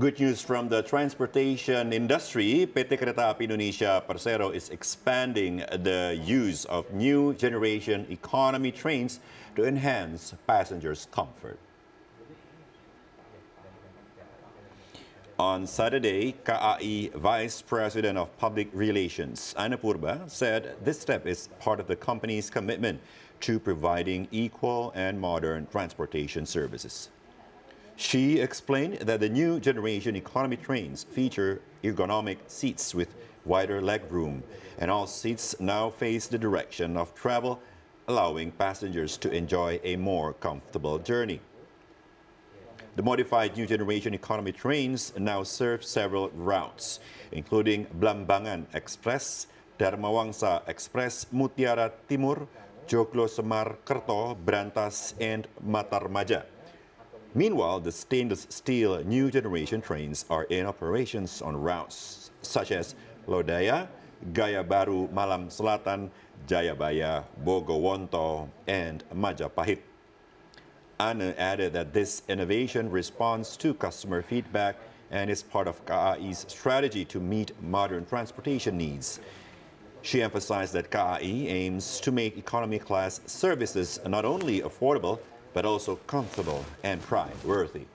Good news from the transportation industry. PT Kereta Api Indonesia Persero is expanding the use of new generation economy trains to enhance passengers' comfort. On Saturday, KAI Vice President of Public Relations, Ana Purba, said this step is part of the company's commitment to providing equal and modern transportation services. She explained that the new generation economy trains feature ergonomic seats with wider legroom, and all seats now face the direction of travel, allowing passengers to enjoy a more comfortable journey. The modified new generation economy trains now serve several routes, including Blambangan Express, Dharmawangsa Express, Mutiara Timur, Joglo Semar Kerto, Brantas, and Matarmaja. Meanwhile, the stainless steel new generation trains are in operations on routes such as Lodaya, Gaya Baru Malam Selatan, Jayabaya, Bogowonto, and Majapahit. Ana added that this innovation responds to customer feedback and is part of KAI's strategy to meet modern transportation needs. She emphasized that KAI aims to make economy class services not only affordable, but also comfortable and pride-worthy.